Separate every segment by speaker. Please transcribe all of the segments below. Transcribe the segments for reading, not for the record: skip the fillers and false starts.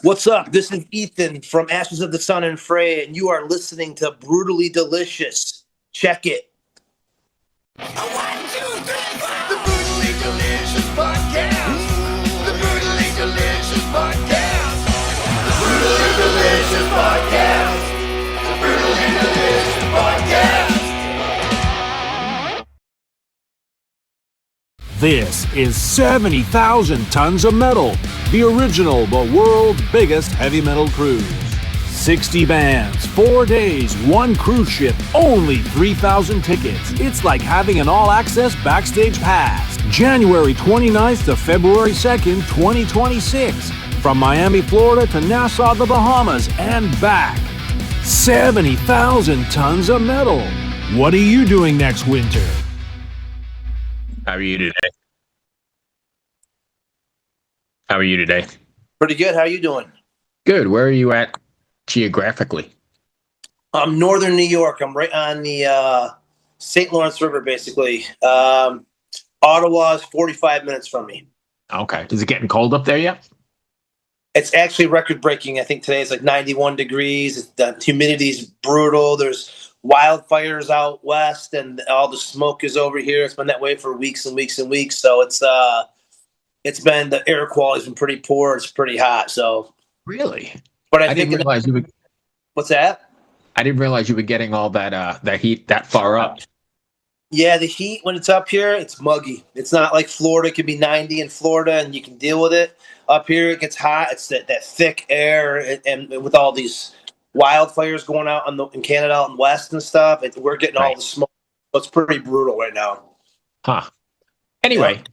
Speaker 1: What's up? This is Ethan from Ashes of the Sun and Freya, and you are listening to Brutally Delicious. Check it.
Speaker 2: One, two, three, four. The Brutally Delicious Podcast. The Brutally Delicious Podcast. The Brutally Delicious Podcast. The Brutally Delicious Podcast.
Speaker 3: This is 70,000 Tons of Metal, the original but world's biggest heavy metal cruise. 60 bands, 4 days, 1 cruise ship, only 3,000 tickets. It's like having an all-access backstage pass. January 29th to February 2nd, 2026. From Miami, Florida to Nassau, the Bahamas, and back. 70,000 Tons of Metal. What are you doing next winter?
Speaker 4: How are you today? How are you today?
Speaker 1: Pretty good. How you doing?
Speaker 4: Good. Where are you at geographically?
Speaker 1: I'm northern New York. I'm right on the St. Lawrence River, basically. Ottawa is 45 minutes from me.
Speaker 4: Okay. Is it getting cold up there yet?
Speaker 1: It's actually record-breaking. I think today is like 91 degrees. The humidity's brutal. There's wildfires out west, and all the smoke is over here. It's been that way for weeks and weeks and weeks. So it's been, the air quality's been pretty poor. It's pretty hot. So
Speaker 4: Really?
Speaker 1: but
Speaker 4: I didn't realize you would.
Speaker 1: What's that?
Speaker 4: I didn't realize you were getting all that heat that far up.
Speaker 1: Yeah, the heat when it's up here, it's muggy. It's not like Florida. It could be 90 in Florida, and you can deal with it. Up here, it gets hot. It's that thick air, and with all these wildfires going out in Canada out in west and stuff, we're getting all the smoke. So it's pretty brutal right now.
Speaker 4: Huh. Anyway,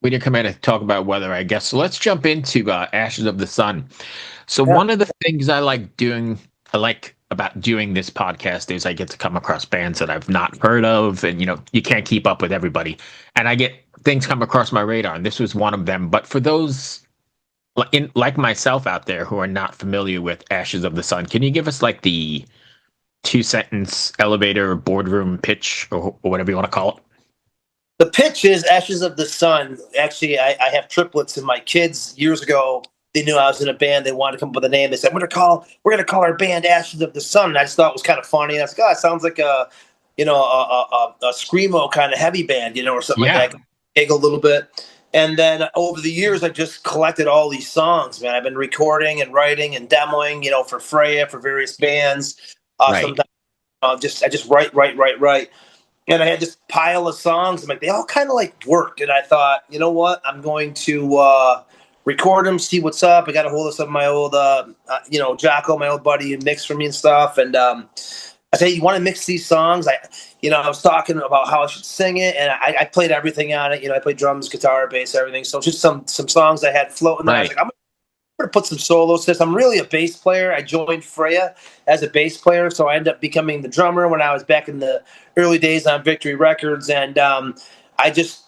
Speaker 4: we didn't come in to talk about weather, I guess. So let's jump into Ashes of the Sun. So one of the things I like about doing this podcast is I get to come across bands that I've not heard of, and you can't keep up with everybody, and I get things come across my radar, and this was one of them. But for those like myself out there who are not familiar with Ashes of the Sun, can you give us like the 2-sentence elevator boardroom pitch or whatever you want to call it?
Speaker 1: The pitch is Ashes of the Sun. Actually, I have triplets, and my kids years ago, they knew I was in a band. They wanted to come up with a name. They said, we're gonna call our band Ashes of the Sun. And I just thought it was kind of funny. And I was like, it sounds like a screamo kind of heavy band, or something like that. Giggle a little bit. And then over the years, I just collected all these songs, man. I've been recording and writing and demoing, for Freya, for various bands. Sometimes I just write. And I had this pile of songs. I'm like, they all kind of worked. And I thought, you know what? I'm going to record them, see what's up. I got a hold of some of my old, Jocko, my old buddy, who mixed for me and stuff. And I said, you want to mix these songs? I was talking about how I should sing it, and I played everything on it. I played drums, guitar, bass, everything. So just some songs I had floating. Right. I was like, I'm going to put some solos to this. I'm really a bass player. I joined Freya as a bass player, so I ended up becoming the drummer when I was back in the early days on Victory Records. And I just,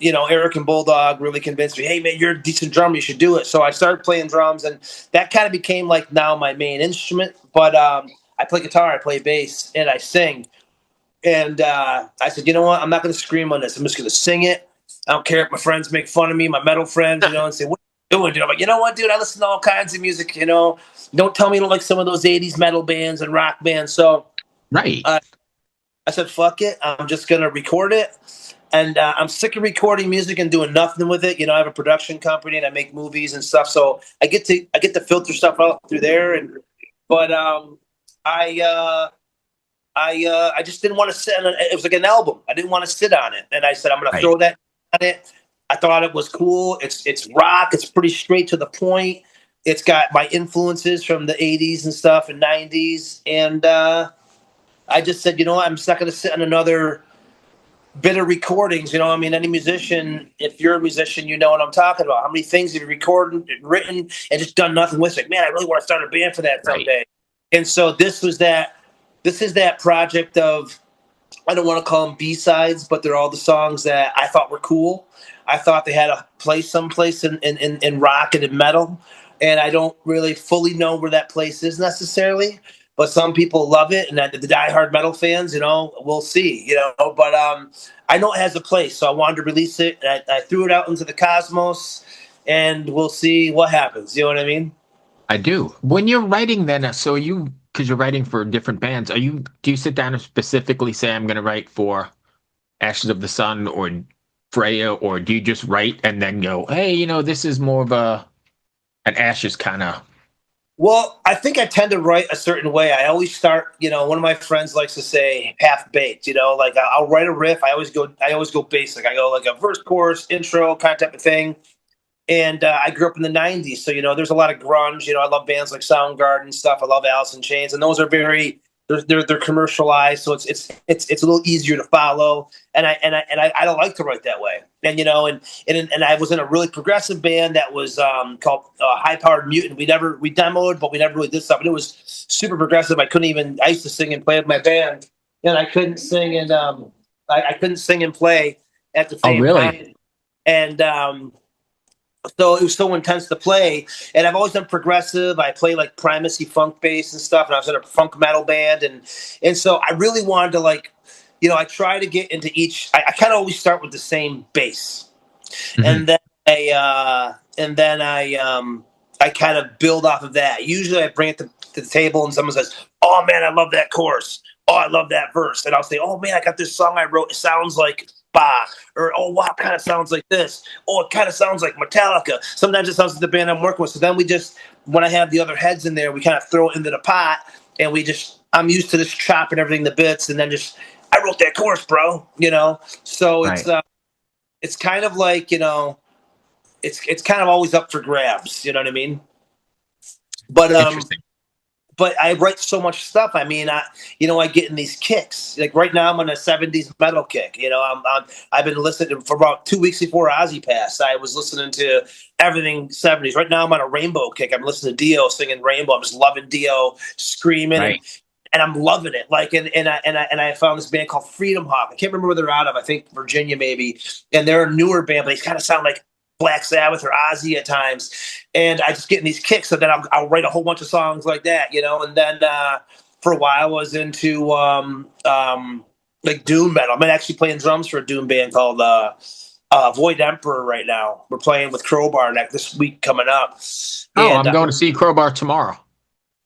Speaker 1: Eric and Bulldog really convinced me, hey, man, you're a decent drummer. You should do it. So I started playing drums, and that kind of became now my main instrument. But I play guitar, I play bass, and I sing. And I said, you know what? I'm not going to scream on this. I'm just going to sing it. I don't care if my friends make fun of me, my metal friends, and say, what are you doing, dude? I'm like, you know what, dude? I listen to all kinds of music, Don't tell me you don't like some of those 80s metal bands and rock bands. So I said, fuck it. I'm just going to record it. And I'm sick of recording music and doing nothing with it. I have a production company and I make movies and stuff. So I get to filter stuff out through there. But I just didn't want to sit on it. It was like an album. I didn't want to sit on it. And I said, I'm going to throw that on it. I thought it was cool. It's rock. It's pretty straight to the point. It's got my influences from the 80s and stuff and 90s. And I just said, I'm just not going to sit on another bit of recordings. Any musician, if you're a musician, you know what I'm talking about. How many things have you recorded and written and just done nothing with it? Man, I really want to start a band for that someday. Right. And so this is that project of, I don't want to call them B-sides, but they're all the songs that I thought were cool. I thought they had a place someplace in rock and in metal. And I don't really fully know where that place is necessarily. But some people love it, and the diehard metal fans, we'll see, But I know it has a place, so I wanted to release it. And I threw it out into the cosmos, and we'll see what happens. You know what I mean?
Speaker 4: I do. When you're writing, then, because you're writing for different bands, do you sit down and specifically say, I'm going to write for Ashes of the Sun or Freya, or do you just write and then go, hey, this is more of an Ashes kind of.
Speaker 1: Well, I think I tend to write a certain way. I always start, one of my friends likes to say half baked, like I'll write a riff. I always go basic. I go like a verse, chorus, intro, kind of type of thing. And I grew up in the '90s, so there's a lot of grunge. I love bands like Soundgarden stuff. I love Alice in Chains, and those are they're commercialized, so it's a little easier to follow. And I don't like to write that way. And I was in a really progressive band that was called High Powered Mutant. We demoed, but we never really did stuff. And it was super progressive. I used to sing and play with my band, and I couldn't sing and I couldn't sing and play at the same time. And so it was so intense to play, and I've always done progressive. I play like primacy funk bass and stuff, and I was in a funk metal band, and so I really wanted to I try to get into each. I kind of always start with the same bass, and then I kind of build off of that. Usually, I bring it to the table, and someone says, "Oh man, I love that chorus. Oh, I love that verse," and I'll say, "Oh man, I got this song I wrote. It sounds like." Or oh wow, kind of sounds like this. Oh, it kind of sounds like Metallica. Sometimes it sounds like the band I'm working with. So then when I have the other heads in there, we kind of throw it into the pot, and I'm used to just chopping everything to bits, and then I wrote that chorus, bro. So right. It's kind of like it's kind of always up for grabs. You know what I mean? But I write so much stuff. I mean, I get in these kicks. Like right now, I'm on a '70s metal kick. I've been listening for about 2 weeks before Ozzy passed. I was listening to everything '70s. Right now, I'm on a rainbow kick. I'm listening to Dio singing Rainbow. I'm just loving Dio screaming, right. and I'm loving it. I found this band called Freedom Hawk. I can't remember where they're out of. I think Virginia maybe. And they're a newer band, but they kind of sound like Black Sabbath or Ozzy at times, and I just get in these kicks. So then I'll write a whole bunch of songs like that, And then for a while, I was into like doom metal. I'm actually playing drums for a doom band called Void Emperor right now. We're playing with Crowbar this week coming up.
Speaker 4: I'm going to see Crowbar tomorrow.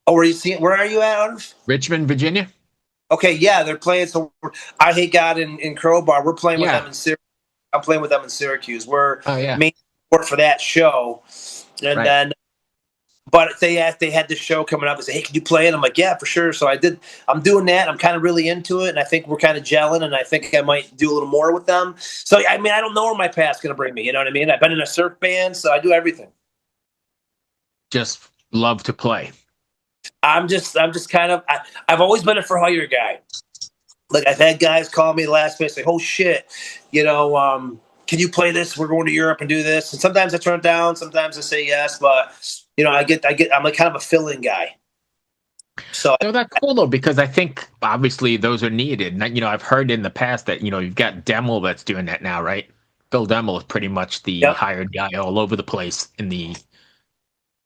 Speaker 1: Oh, where are you at?
Speaker 4: Richmond, Virginia.
Speaker 1: Okay, yeah, they're playing. So I Hate God in Crowbar. We're playing with them in Syracuse. I'm playing with them in Syracuse. We're main support for that show, and then, but they had this show coming up and said, "Hey, can you play it?" I'm like, "Yeah, for sure." So I did. I'm doing that. I'm kind of really into it, and I think we're kind of gelling, and I think I might do a little more with them. So I mean, I don't know where my path's going to bring me. You know what I mean? I've been in a surf band, so I do everything.
Speaker 4: Just love to play.
Speaker 1: I'm just kind of. I've always been a for hire guy. Like I've had guys call me last minute say, "Oh shit, can you play this? We're going to Europe and do this." And sometimes I turn it down, sometimes I say yes, but I'm like kind of a fill-in guy. So
Speaker 4: that's cool though, because I think obviously those are needed. And, I've heard in the past that you've got Demmel that's doing that now, right? Phil Demmel is pretty much the hired guy all over the place in the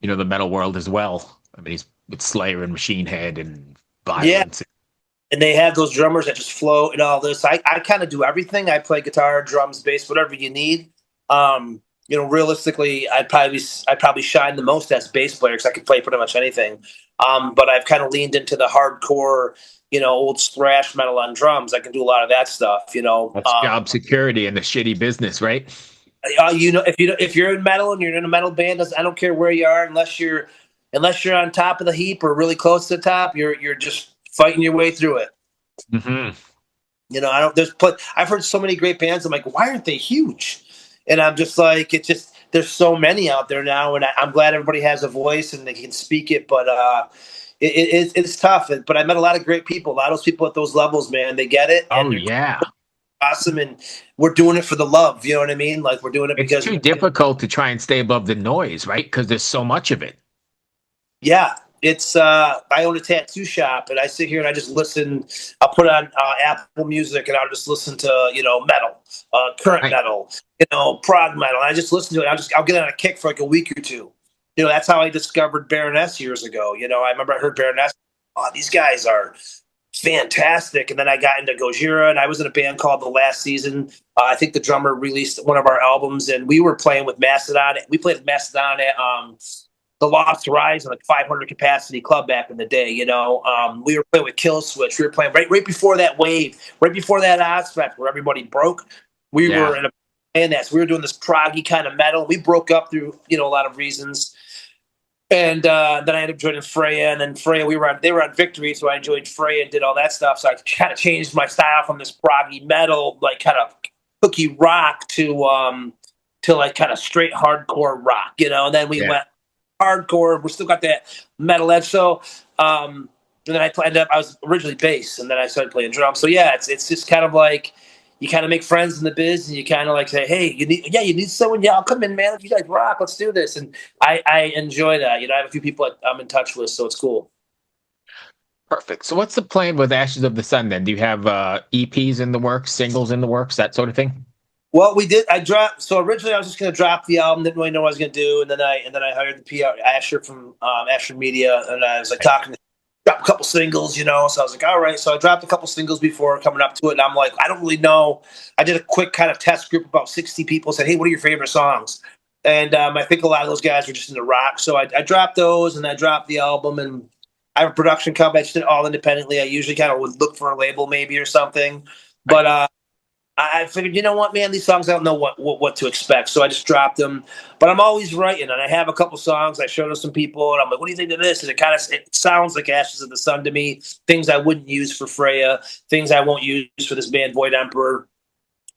Speaker 4: the metal world as well. I mean, he's with Slayer and Machine Head and Violence.
Speaker 1: Yeah. And they have those drummers that just float and all this. I kind of do everything. I play guitar, drums, bass, whatever you need. Realistically, I'd probably shine the most as bass player because I could play pretty much anything. But I've kind of leaned into the hardcore, old thrash metal on drums. I can do a lot of that stuff.
Speaker 4: That's job security in the shitty business, right?
Speaker 1: If you're in metal and you're in a metal band, I don't care where you are, unless you're on top of the heap or really close to the top, you're just fighting your way through it.
Speaker 4: Mm-hmm.
Speaker 1: I've heard so many great bands. I'm like, why aren't they huge? And I'm just like, there's so many out there now, and I'm glad everybody has a voice and they can speak it. But it's tough. But I met a lot of great people. A lot of those people at those levels, man, they get it.
Speaker 4: Oh yeah,
Speaker 1: awesome. And we're doing it for the love. You know what I mean? Like we're doing it because
Speaker 4: it's too difficult to try and stay above the noise, right? Because there's so much of it.
Speaker 1: Yeah. It's I own a tattoo shop, and I sit here and I just listen. I'll put on Apple Music, and I'll just listen to metal, current metal, prog metal. And I just listen to it. I'll get on a kick for like a week or two. That's how I discovered Baroness years ago. I remember I heard Baroness. Oh, these guys are fantastic. And then I got into Gojira, and I was in a band called The Last Season. I think the drummer released one of our albums, and we were playing with Mastodon. We played with Mastodon at the Lost Horizon, like 500 capacity club back in the day. We were playing with Kill Switch. We were playing right before that wave, right before that aspect where everybody broke. We were in a band we were doing this proggy kind of metal. We broke up through a lot of reasons. And then I ended up joining Freya, and then Freya, they were on Victory, so I joined Freya and did all that stuff. So I kind of changed my style from this proggy metal, like kind of cookie rock to like kind of straight hardcore rock, And then we went hardcore. We still got that metal edge. So and then I was originally bass, and then I started playing drums. So yeah, it's just kind of like you kind of make friends in the biz, and you kind of like say, hey, you need someone. Yeah, I'll come in, man. If you guys rock, let's do this. And I enjoy that. I have a few people I'm in touch with, so it's cool.
Speaker 4: Perfect. So what's the plan with Ashes of the Sun then? Do you have EPs in the works, singles in the works, that sort of thing?
Speaker 1: Well, we did. So originally I was just going to drop the album. Didn't really know what I was going to do. And then I hired the PR Asher from Asher Media, and I was like talking to drop a couple singles, So I was like, all right. So I dropped a couple singles before coming up to it, and I'm like, I don't really know. I did a quick kind of test group, about 60 people. Said, hey, what are your favorite songs? And I think a lot of those guys were just into rock. So I dropped those, and I dropped the album, and I have a production company. I just did it all independently. I usually kind of would look for a label maybe or something, but I figured, you know what, man, these songs, I don't know what to expect. So I just dropped them. But I'm always writing, and I have a couple songs I showed to some people, and I'm like, what do you think of this? And it sounds like Ashes of the Sun to me. Things I wouldn't use for Freya, things I won't use for this band Void Emperor.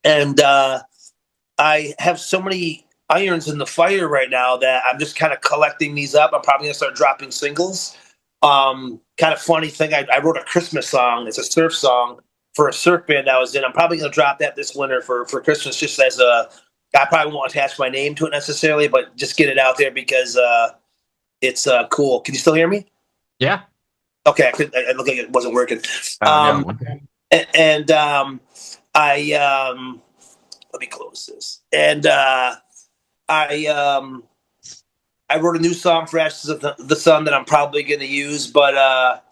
Speaker 1: And I have so many irons in the fire right now that I'm just kind of collecting these up. I'm probably going to start dropping singles. Kind of funny thing, I wrote a Christmas song. It's a surf song for a surf band I was in. I'm probably going to drop that this winter for Christmas, just as I probably won't attach my name to it necessarily, but just get it out there because it's cool. Can you still hear me?
Speaker 4: Yeah.
Speaker 1: Okay. I look like it wasn't working.
Speaker 4: No.
Speaker 1: And let me close this. And I wrote a new song for Ashes of the Sun that I'm probably going to use, but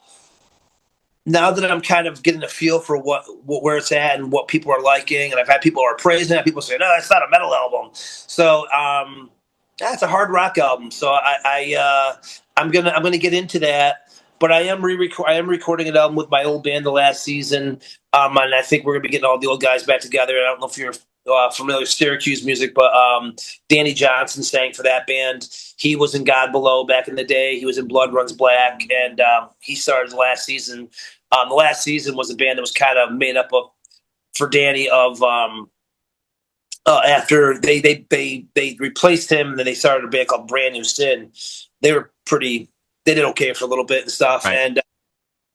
Speaker 1: now that I'm kind of getting a feel for where it's at and what people are liking, and I've had people who are praising it, people say, no, it's not a metal album. So it's a hard rock album. So I'm gonna get into that. But I am recording an album with my old band the last season, and I think we're gonna be getting all the old guys back together. I don't know if you're familiar with Syracuse music, but Danny Johnson sang for that band. He was in God Below back in the day. He was in Blood Runs Black, and he started the last season. The last season was a band that was kind of made up of, for Danny, of after they replaced him, and then they started a band called Brand New Sin. They did okay for a little bit and stuff, right. And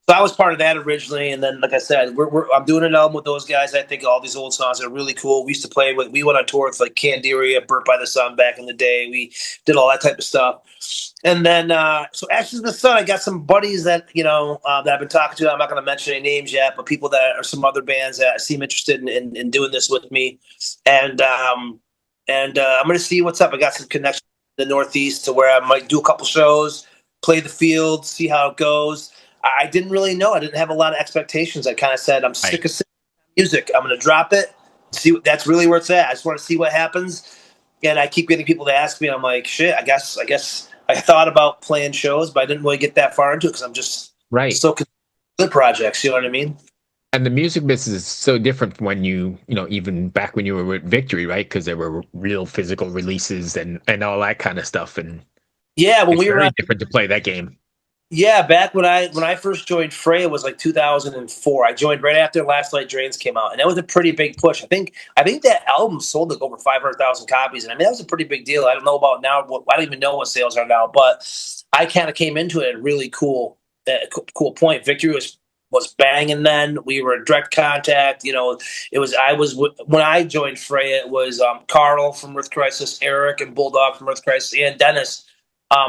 Speaker 1: so I was part of that originally, and then, like I said, I'm doing an album with those guys. I think all these old songs are really cool. We used to play with. We went on tour with like Candiria, Burnt by the Sun back in the day. We did all that type of stuff, and then so Ashes of the Sun. I got some buddies that that I've been talking to. I'm not going to mention any names yet, but people that are some other bands that seem interested in doing this with me, and I'm going to see what's up. I got some connections in the Northeast to where I might do a couple shows, play the field, see how it goes. I didn't really know. I didn't have a lot of expectations. I kind of said, I'm sick of music. I'm going to drop it. See, that's really where it's at. I just want to see what happens. And I keep getting people to ask me. And I'm like, shit, I guess I thought about playing shows, but I didn't really get that far into it because I'm just so good projects. You know what I mean?
Speaker 4: And the music business is so different when even back when you were with Victory, right? Because there were real physical releases and all that kind of stuff. And
Speaker 1: yeah, when we were
Speaker 4: very different to play that game.
Speaker 1: Yeah, back when I first joined Freya was like 2004. I joined right after Last Light Drains came out, and that was a pretty big push. I think that album sold like over 500,000 copies, and I mean that was a pretty big deal. I don't know about now. I don't even know what sales are now, but I kind of came into it at a really cool point. Victory was banging then. We were in direct contact. When I joined Freya, it was Carl from Earth Crisis, Eric and Bulldog from Earth Crisis, and Dennis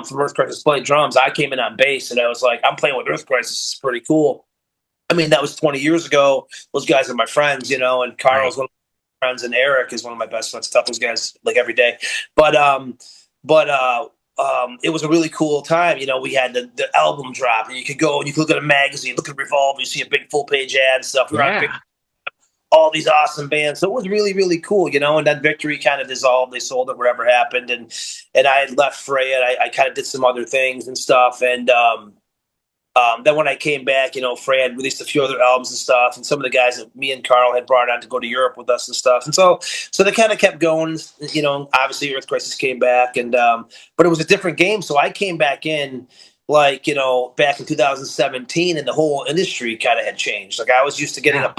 Speaker 1: from Earth Crisis played drums. I came in on bass, and I was like, I'm playing with Earth Crisis. It's pretty cool. I mean, that was 20 years ago. Those guys are my friends, and Carl's one of my friends, and Eric is one of my best friends. I talk to those guys like every day. But it was a really cool time. We had the album drop, and you could go and you could look at a magazine, look at Revolve, you see a big full page ad and stuff. We were on all these awesome bands. So it was really, really cool, you know. And then Victory kind of dissolved. They sold it, whatever happened, and I had left Freya. And I kind of did some other things and stuff. And then when I came back, you know, Freya had released a few other albums and stuff, and some of the guys that me and Carl had brought on to go to Europe with us and stuff. And so they kind of kept going. You know, obviously Earth Crisis came back, and but it was a different game. So I came back in. Like, you know, back in 2017, and the whole industry kind of had changed. Like, I was used to getting a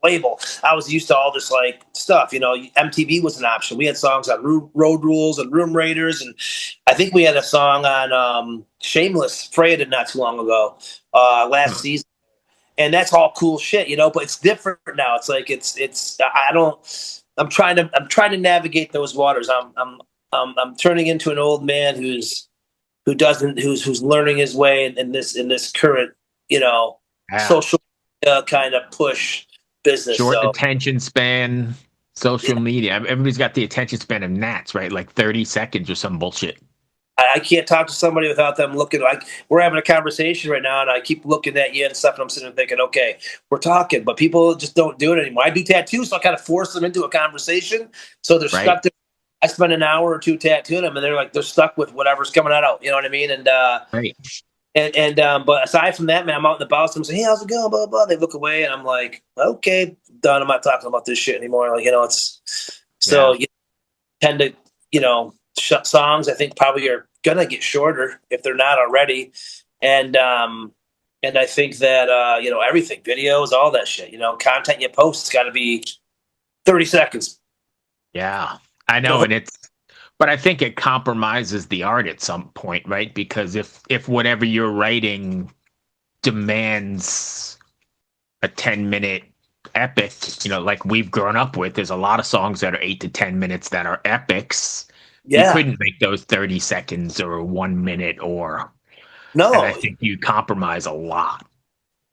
Speaker 1: label. I was used to all this like stuff. You know, MTV was an option. We had songs on Road Rules and Room Raiders, and I think we had a song on Shameless. Freya did not too long ago, last season, and that's all cool shit, you know. But it's different now. It's like I'm trying to navigate those waters. I'm turning into an old man who's learning his way in this current, you know, social kind of push business.
Speaker 4: Short attention span, social media. Everybody's got the attention span of gnats, right? Like 30 seconds or some bullshit.
Speaker 1: I can't talk to somebody without them looking. Like, we're having a conversation right now, and I keep looking at you and stuff, and I'm sitting there thinking, okay, we're talking, but people just don't do it anymore. I do tattoos, so I kind of force them into a conversation, so they're stuck there. I spend an hour or two tattooing them, and they're stuck with whatever's coming out. You know what I mean? And but aside from that, man, I'm out in the bounce. I'm saying, hey, how's it going? Blah, blah. They look away, and I'm like, okay, done. I'm not talking about this shit anymore. Like, you know, it's so you tend to, you know, songs I think probably are gonna get shorter if they're not already, and I think that you know, everything, videos, all that shit, you know, content you post, it's got to be 30 seconds.
Speaker 4: Yeah. I know, but I think it compromises the art at some point, right? Because if whatever you're writing demands a 10-minute epic, you know, like we've grown up with, there's a lot of songs that are 8 to 10 minutes that are epics. Yeah. You couldn't make those 30 seconds or 1 minute and I think you compromise a lot.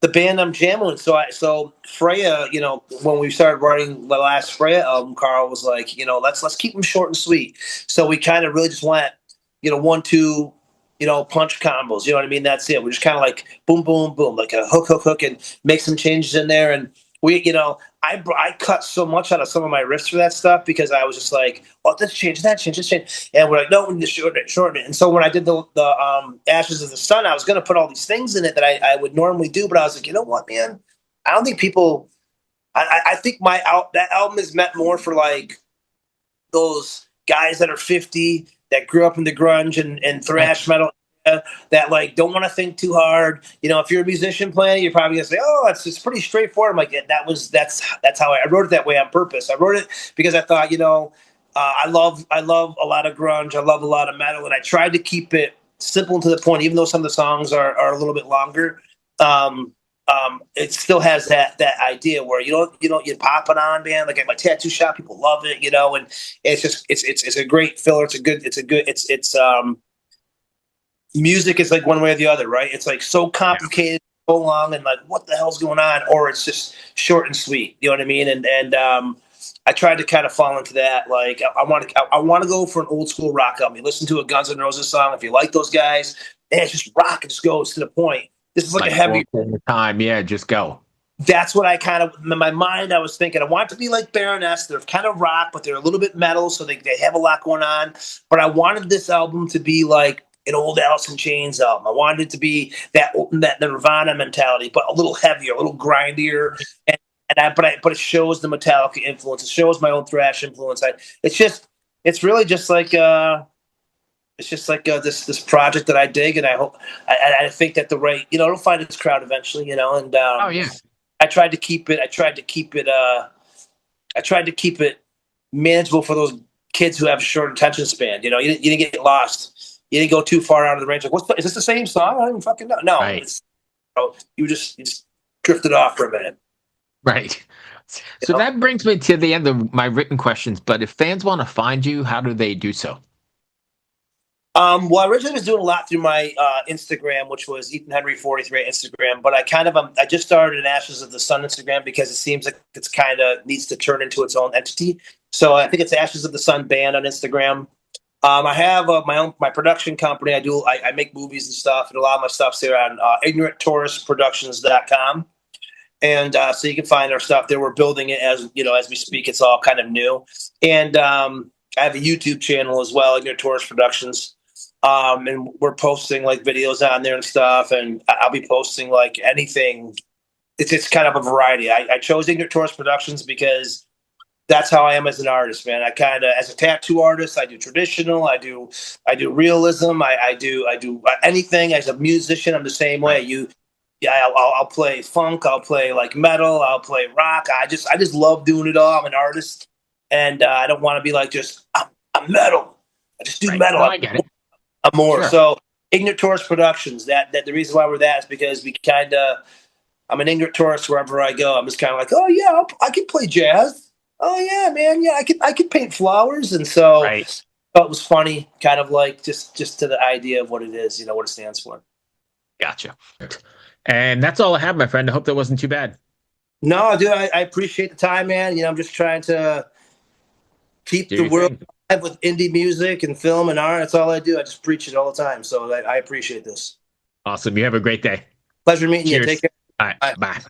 Speaker 1: The band I'm jamming with. So Freya, you know, when we started writing the last Freya album, Carl was like, you know, let's keep them short and sweet. So we kind of really just went, you know, 1-2, you know, punch combos. You know what I mean? That's it. We just kind of like boom, boom, boom, like a hook, and make some changes in there. And we, you know, I cut so much out of some of my riffs for that stuff because I was just like, oh, this change, that change, this change. And we're like, no, we need to shorten it. And so when I did the Ashes of the Sun, I was going to put all these things in it that I would normally do. But I was like, you know what, man? I don't think people – I think that album is meant more for like those guys that are 50 that grew up in the grunge and thrash metal that like don't want to think too hard. You know, if you're a musician playing, you're probably gonna say, "Oh, it's pretty straightforward." I'm like, that's how I wrote it that way on purpose. I wrote it because I thought, you know, I love a lot of grunge, I love a lot of metal, and I tried to keep it simple and to the point. Even though some of the songs are a little bit longer, it still has that idea where you pop it on, man. Like at my tattoo shop, people love it, you know, and it's just it's a great filler. It's music is like one way or the other, right? It's like so complicated, so long, and like what the hell's going on? Or it's just short and sweet. You know what I mean? And I tried to kind of fall into that. Like I want to go for an old school rock album. You listen to a Guns N' Roses song, if you like those guys, and it's just rock. It just goes to the point. This is like a heavy
Speaker 4: time. Yeah, just go.
Speaker 1: That's what I kind of, in my mind, I was thinking, I want it to be like Baroness. They're kind of rock, but they're a little bit metal, so they have a lot going on. But I wanted this album to be like an old Alice in Chains album. I wanted it to be that Nirvana mentality, but a little heavier, a little grindier. But it shows the Metallica influence. It shows my own thrash influence. It's really just like this project that I dig, and I hope I think that the right, you know, it'll find its crowd eventually, you know. And I tried to keep it manageable for those kids who have a short attention span. You know, you didn't get lost. You didn't go too far out of the range. Like, is this the same song? I don't even fucking know. No, right. You just drifted off for a minute.
Speaker 4: Right. So that brings me to the end of my written questions. But if fans want to find you, how do they do so?
Speaker 1: Well, I originally was doing a lot through my Instagram, which was Ethan Henry 43 Instagram. But I just started an Ashes of the Sun Instagram because it seems like it's kind of needs to turn into its own entity. So I think it's Ashes of the Sun Band on Instagram. I have my production company. I make movies and stuff, and a lot of my stuff's there on ignoranttouristproductions.com. And so you can find our stuff there. We're building it as as we speak. It's all kind of new. And I have a YouTube channel as well, Ignorant Tourist Productions. And we're posting like videos on there and stuff. And I'll be posting like anything. It's kind of a variety. I chose Ignorant Tourist Productions because that's how I am as an artist, man. I kind of, as a tattoo artist, I do traditional. I do realism. I do anything. As a musician, I'm the same way. I'll play funk. I'll play like metal. I'll play rock. I just love doing it all. I'm an artist, and I don't want to be like just I'm metal. I just do metal.
Speaker 4: No, I get it.
Speaker 1: I'm more.
Speaker 4: Sure.
Speaker 1: So Ignorant Tourist Productions. That the reason why we're that is because we kind of. I'm an ignorant tourist wherever I go. I'm just kind of like, oh yeah, I can play jazz. Oh yeah, man, yeah, I could paint flowers, and so I thought it was funny, kind of like just to the idea of what it is, what it stands for.
Speaker 4: Gotcha. And that's all I have, my friend. I hope that wasn't too bad.
Speaker 1: No, dude, I appreciate the time, man. I'm just trying to keep the world alive with indie music and film and art. That's all I do. I just preach it all the time. So I appreciate this.
Speaker 4: Awesome. You have a great day.
Speaker 1: Pleasure meeting
Speaker 4: Cheers.
Speaker 1: you. Take care.
Speaker 4: All right. Bye.